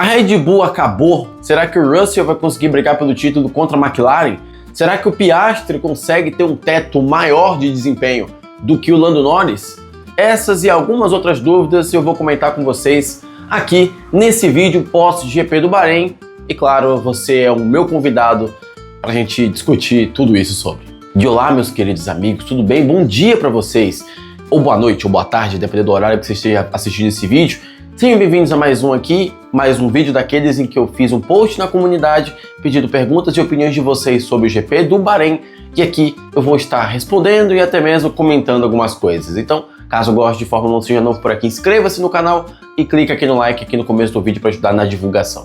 A Red Bull acabou? Será que o Russell vai conseguir brigar pelo título contra a McLaren? Será que o Piastri consegue ter um teto maior de desempenho do que o Lando Norris? Essas e algumas outras dúvidas eu vou comentar com vocês aqui nesse vídeo pós-GP do Bahrein. E claro, você é o meu convidado para a gente discutir tudo isso sobre. E olá, meus queridos amigos, tudo bem? Bom dia para vocês, ou boa noite, ou boa tarde, dependendo do horário que você esteja assistindo esse vídeo. Sejam bem-vindos a mais um vídeo daqueles em que eu fiz um post na comunidade pedindo perguntas e opiniões de vocês sobre o GP do Bahrein, e aqui eu vou estar respondendo e até mesmo comentando algumas coisas. Então, caso goste de Fórmula 1, seja novo por aqui, inscreva-se no canal e clique aqui no like aqui no começo do vídeo para ajudar na divulgação.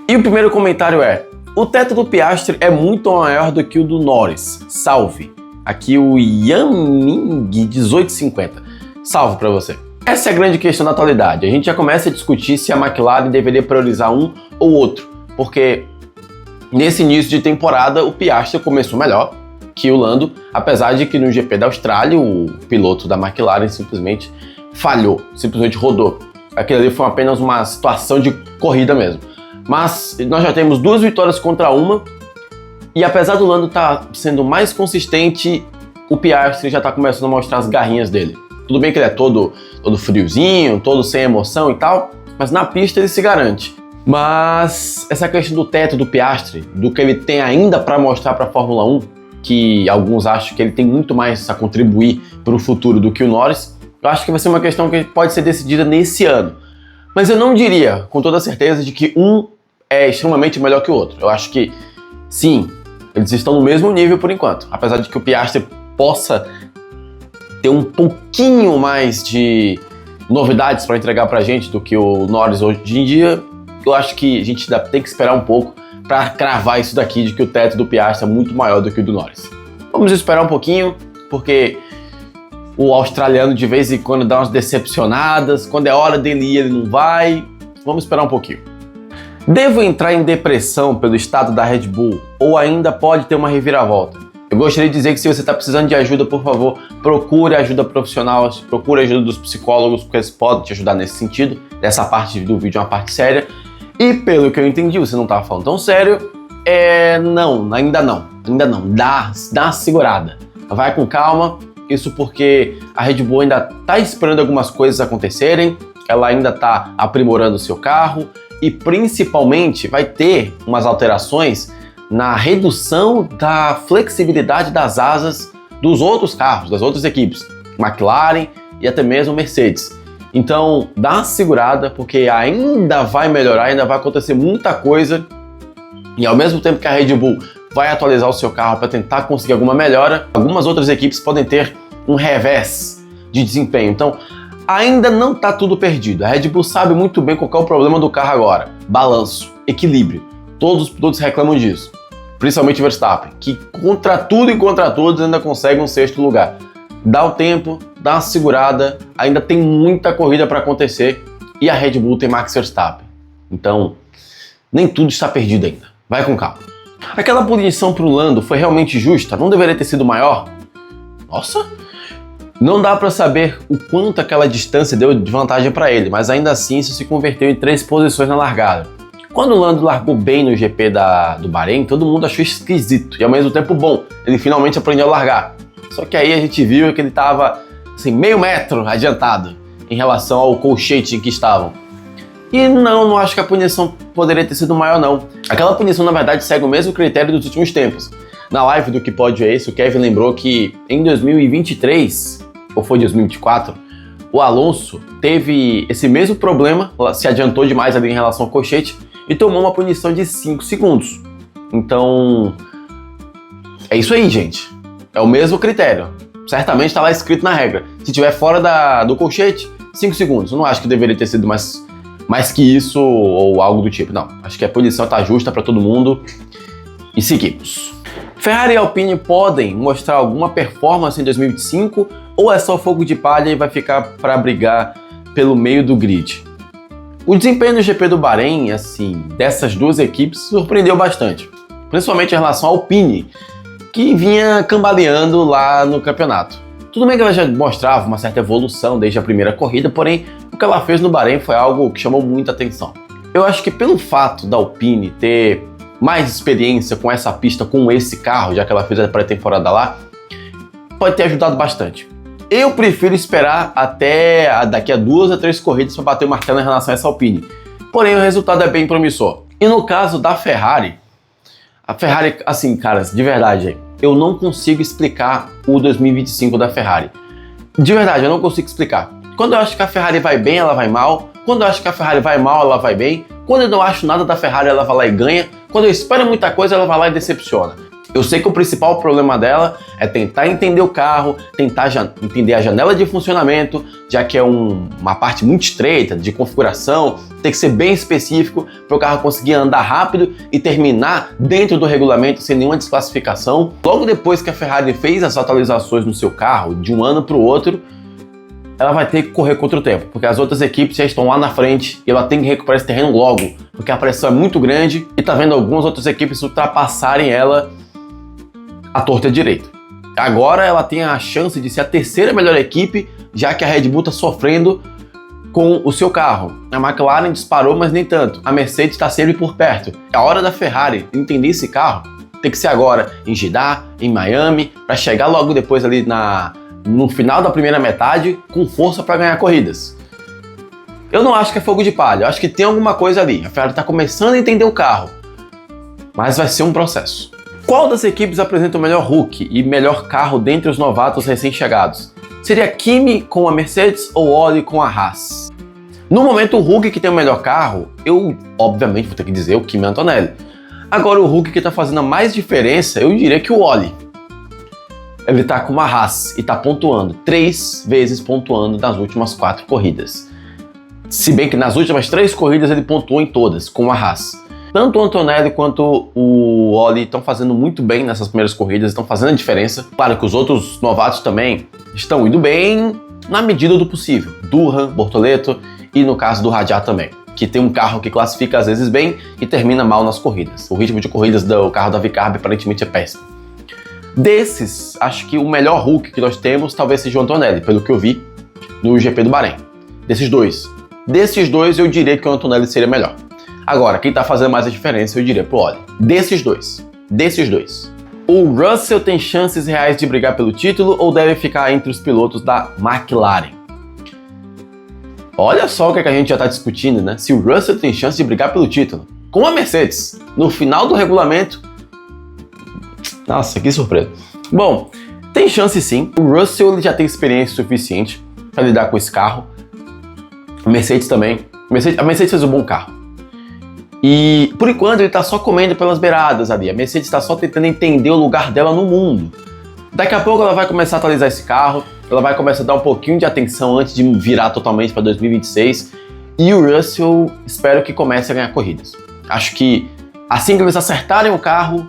E o primeiro comentário é: o teto do Piastri é muito maior do que o do Norris. Salve! Aqui o Yaming 1850. Salve para você. Essa é a grande questão da atualidade. A gente já começa a discutir se a McLaren deveria priorizar um ou outro, porque nesse início de temporada o Piastri começou melhor que o Lando, apesar de que no GP da Austrália o piloto da McLaren simplesmente falhou, simplesmente rodou. Aquilo ali foi apenas uma situação de corrida mesmo. Mas nós já temos 2 vitórias contra uma, e apesar do Lando estar sendo mais consistente, o Piastri já está começando a mostrar as garrinhas dele. Tudo bem que ele é todo friozinho, todo sem emoção e tal, mas na pista ele se garante. Mas essa questão do teto do Piastri, do que ele tem ainda para mostrar para a Fórmula 1, que alguns acham que ele tem muito mais a contribuir para o futuro do que o Norris, eu acho que vai ser uma questão que pode ser decidida nesse ano. Mas eu não diria com toda certeza de que um é extremamente melhor que o outro. Eu acho que sim, eles estão no mesmo nível por enquanto, apesar de que o Piastri possa ter um pouquinho mais de novidades para entregar pra gente do que o Norris hoje em dia. Eu acho que a gente ainda tem que esperar um pouco para cravar isso daqui de que o teto do Piastri é muito maior do que o do Norris. Vamos esperar um pouquinho, porque o australiano de vez em quando dá umas decepcionadas, quando é hora dele ir ele não vai. Vamos esperar um pouquinho. Devo entrar em depressão pelo estado da Red Bull ou ainda pode ter uma reviravolta? Eu gostaria de dizer que se você está precisando de ajuda, por favor, procure ajuda profissional, procure ajuda dos psicólogos, porque eles podem te ajudar nesse sentido. Essa parte do vídeo é uma parte séria. E pelo que eu entendi, você não estava falando tão sério. Não, ainda não. Dá uma segurada. Vai com calma. Isso porque a Red Bull ainda está esperando algumas coisas acontecerem. Ela ainda está aprimorando o seu carro. E principalmente vai ter umas alterações na redução da flexibilidade das asas dos outros carros, das outras equipes, McLaren e até mesmo Mercedes. Então dá uma segurada, porque ainda vai melhorar, ainda vai acontecer muita coisa, e ao mesmo tempo que a Red Bull vai atualizar o seu carro para tentar conseguir alguma melhora, algumas outras equipes podem ter um revés de desempenho. Então ainda não está tudo perdido. A Red Bull sabe muito bem qual é o problema do carro agora: balanço, equilíbrio. Todos os pilotos reclamam disso, principalmente Verstappen, que contra tudo e contra todos ainda consegue um 6º lugar. Dá o tempo, dá uma segurada, ainda tem muita corrida para acontecer e a Red Bull tem Max Verstappen. Então, nem tudo está perdido ainda. Vai com calma. Aquela punição para o Lando foi realmente justa? Não deveria ter sido maior? Nossa! Não dá para saber o quanto aquela distância deu de vantagem para ele, mas ainda assim isso se converteu em 3 posições na largada. Quando o Lando largou bem no GP do Bahrein, todo mundo achou esquisito e ao mesmo tempo bom. Ele finalmente aprendeu a largar. Só que aí a gente viu que ele estava assim, meio metro adiantado em relação ao colchete em que estavam. E não acho que a punição poderia ter sido maior não. Aquela punição na verdade segue o mesmo critério dos últimos tempos. Na live do Que Pode É Esse, o Kevin lembrou que em 2023, ou foi 2024, o Alonso teve esse mesmo problema, se adiantou demais ali em relação ao colchete, e tomou uma punição de 5 segundos. Então, é isso aí, gente. É o mesmo critério. Certamente está lá escrito na regra. Se tiver fora do colchete, 5 segundos. Eu não acho que deveria ter sido mais que isso ou algo do tipo. Não, acho que a punição está justa para todo mundo. E seguimos. Ferrari e Alpine podem mostrar alguma performance em 2025 ou é só fogo de palha e vai ficar para brigar pelo meio do grid? O desempenho no GP do Bahrein, assim, dessas duas equipes surpreendeu bastante, principalmente em relação ao Alpine, que vinha cambaleando lá no campeonato. Tudo bem que ela já mostrava uma certa evolução desde a primeira corrida, porém o que ela fez no Bahrein foi algo que chamou muita atenção. Eu acho que pelo fato da Alpine ter mais experiência com essa pista, com esse carro, já que ela fez a pré-temporada lá, pode ter ajudado bastante. Eu prefiro esperar até daqui a 2 a 3 corridas para bater o martelo em relação a essa Alpine. Porém, o resultado é bem promissor. E no caso da Ferrari, a Ferrari, assim, caras, de verdade, eu não consigo explicar o 2025 da Ferrari. De verdade, eu não consigo explicar. Quando eu acho que a Ferrari vai bem, ela vai mal. Quando eu acho que a Ferrari vai mal, ela vai bem. Quando eu não acho nada da Ferrari, ela vai lá e ganha. Quando eu espero muita coisa, ela vai lá e decepciona. Eu sei que o principal problema dela é tentar entender o carro, tentar entender a janela de funcionamento, já que é uma parte muito estreita de configuração, tem que ser bem específico para o carro conseguir andar rápido e terminar dentro do regulamento sem nenhuma desclassificação. Logo depois que a Ferrari fez as atualizações no seu carro, de um ano para o outro, ela vai ter que correr contra o tempo, porque as outras equipes já estão lá na frente e ela tem que recuperar esse terreno logo, porque a pressão é muito grande e tá vendo algumas outras equipes ultrapassarem ela à torta direita. Agora ela tem a chance de ser a terceira melhor equipe, já que a Red Bull está sofrendo com o seu carro. A McLaren disparou, mas nem tanto. A Mercedes está sempre por perto. A hora da Ferrari entender esse carro tem que ser agora, em Jeddah, em Miami, para chegar logo depois ali no final da primeira metade com força para ganhar corridas. Eu não acho que é fogo de palha, eu acho que tem alguma coisa ali. A Ferrari está começando a entender o carro, mas vai ser um processo. Qual das equipes apresenta o melhor Hulk e melhor carro dentre os novatos recém-chegados? Seria Kimi com a Mercedes ou Oli com a Haas? No momento, o Hulk que tem o melhor carro, eu obviamente vou ter que dizer o Kimi Antonelli. Agora, o Hulk que está fazendo a mais diferença, eu diria que o Oli. Ele está com uma Haas e está pontuando, 3 vezes pontuando nas últimas 4 corridas. Se bem que nas últimas 3 corridas ele pontuou em todas, com a Haas. Tanto o Antonelli quanto o Oli estão fazendo muito bem nessas primeiras corridas, estão fazendo a diferença. Claro que os outros novatos também estão indo bem na medida do possível. Durham, Bortoleto e no caso do Radiat também, que tem um carro que classifica às vezes bem e termina mal nas corridas. O ritmo de corridas do carro da Vicarb aparentemente é péssimo. Desses, acho que o melhor Hulk que nós temos talvez seja o Antonelli, pelo que eu vi no GP do Bahrein. Desses dois eu diria que o Antonelli seria melhor. Agora, quem tá fazendo mais a diferença, eu diria pro Oli. Desses dois. O Russell tem chances reais de brigar pelo título ou deve ficar entre os pilotos da McLaren? Olha só o que a gente já tá discutindo, né? Se o Russell tem chance de brigar pelo título com a Mercedes no final do regulamento. Nossa, que surpresa. Bom, tem chance sim. O Russell ele já tem experiência suficiente para lidar com esse carro. A Mercedes também. A Mercedes fez um bom carro. E, por enquanto, ele está só comendo pelas beiradas ali. A Mercedes está só tentando entender o lugar dela no mundo. Daqui a pouco ela vai começar a atualizar esse carro, ela vai começar a dar um pouquinho de atenção antes de virar totalmente para 2026. E o Russell, espero que comece a ganhar corridas. Acho que assim que eles acertarem o carro,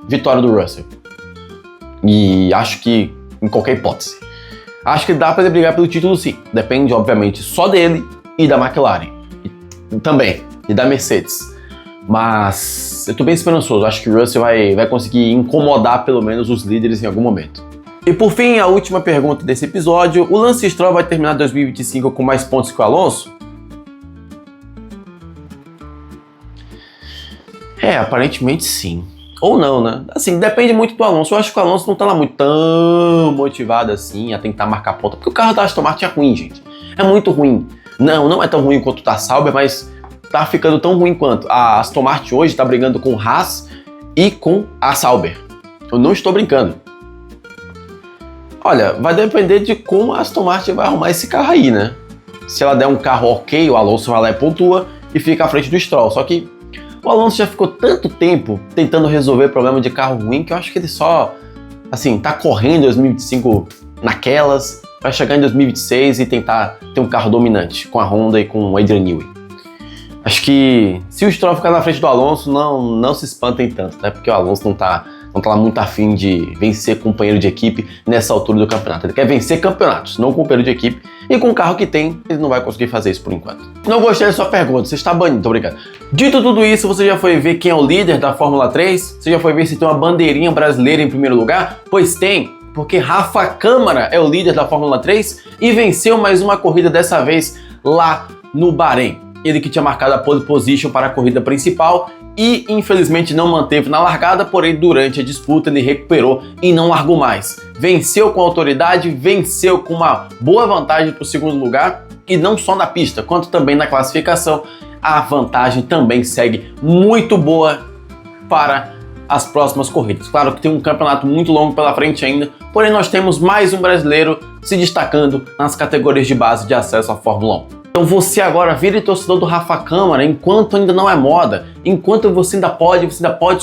vitória do Russell. E acho que, em qualquer hipótese. Acho que dá para ele brigar pelo título sim. Depende, obviamente, só dele e da McLaren. E da Mercedes. Mas eu tô bem esperançoso. Acho que o Russell vai conseguir incomodar pelo menos os líderes em algum momento. E por fim, a última pergunta desse episódio. O Lance Stroll vai terminar 2025 com mais pontos que o Alonso? Aparentemente sim. Ou não, né? Assim, depende muito do Alonso. Eu acho que o Alonso não tá lá muito tão motivado assim a tentar marcar ponta. Porque o carro da Aston Martin é ruim, gente. É muito ruim. Não é tão ruim quanto tá Sauber, mas tá ficando tão ruim quanto. A Aston Martin hoje tá brigando com Haas e com a Sauber. Eu não estou brincando. Olha, vai depender de como a Aston Martin vai arrumar esse carro aí, né? Se ela der um carro ok, o Alonso vai lá e pontua e fica à frente do Stroll. Só que o Alonso já ficou tanto tempo tentando resolver problema de carro ruim que eu acho que ele só, assim, tá correndo em 2025 naquelas, vai chegar em 2026 e tentar ter um carro dominante com a Honda e com o Adrian Newey. Acho que se o Stroll ficar na frente do Alonso, não se espantem tanto, né? Porque o Alonso não tá lá muito afim de vencer companheiro de equipe nessa altura do campeonato. Ele quer vencer campeonatos, não companheiro de equipe. E com o carro que tem, ele não vai conseguir fazer isso por enquanto. Não gostei da sua pergunta, você está banido, tô brincando. Dito tudo isso, você já foi ver quem é o líder da Fórmula 3? Você já foi ver se tem uma bandeirinha brasileira em primeiro lugar? Pois tem, porque Rafa Câmara é o líder da Fórmula 3 e venceu mais uma corrida dessa vez lá no Bahrein. ele que tinha marcado a pole position para a corrida principal e infelizmente não manteve na largada, porém durante a disputa ele recuperou e não largou mais. Venceu com autoridade, venceu com uma boa vantagem para o segundo lugar e não só na pista, quanto também na classificação. A vantagem também segue muito boa para as próximas corridas. Claro que tem um campeonato muito longo pela frente ainda, porém nós temos mais um brasileiro se destacando nas categorias de base de acesso à Fórmula 1. Então você agora vire torcedor do Rafa Câmara enquanto ainda não é moda, enquanto você ainda pode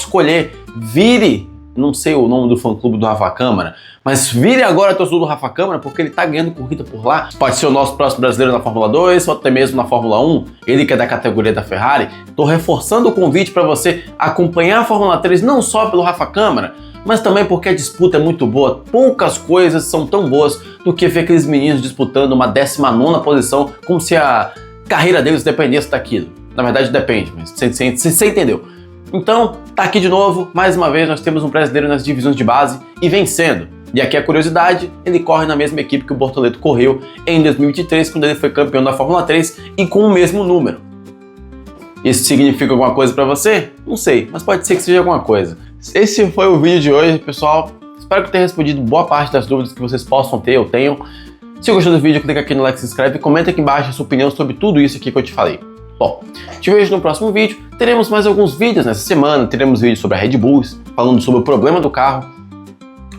escolher, vire, não sei o nome do fã-clube do Rafa Câmara, mas vire agora torcedor do Rafa Câmara porque ele tá ganhando corrida por lá. Pode ser o nosso próximo brasileiro na Fórmula 2 ou até mesmo na Fórmula 1, ele que é da categoria da Ferrari. Tô reforçando o convite para você acompanhar a Fórmula 3 não só pelo Rafa Câmara, mas também porque a disputa é muito boa. Poucas coisas são tão boas do que ver aqueles meninos disputando uma 19ª posição como se a carreira deles dependesse daquilo. Na verdade depende, mas você entendeu. Então, tá aqui de novo, mais uma vez nós temos um brasileiro nas divisões de base e vencendo. E aqui a curiosidade, ele corre na mesma equipe que o Bortoleto correu em 2023, quando ele foi campeão da Fórmula 3 e com o mesmo número. Isso significa alguma coisa pra você? Não sei, mas pode ser que seja alguma coisa. Esse foi o vídeo de hoje, pessoal. Espero que tenha respondido boa parte das dúvidas que vocês possam ter ou tenham. Se gostou do vídeo, clica aqui no like, se inscreve e comenta aqui embaixo a sua opinião sobre tudo isso aqui que eu te falei. Bom, te vejo no próximo vídeo. Teremos mais alguns vídeos nessa semana. Teremos vídeos sobre a Red Bull, falando sobre o problema do carro.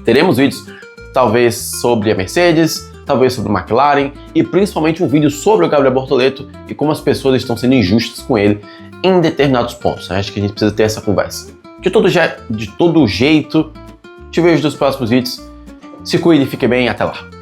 Teremos vídeos, talvez, sobre a Mercedes, talvez sobre a McLaren e principalmente um vídeo sobre o Gabriel Bortoleto e como as pessoas estão sendo injustas com ele em determinados pontos. Acho que a gente precisa ter essa conversa. De todo jeito, te vejo nos próximos vídeos. Se cuide, fique bem e até lá.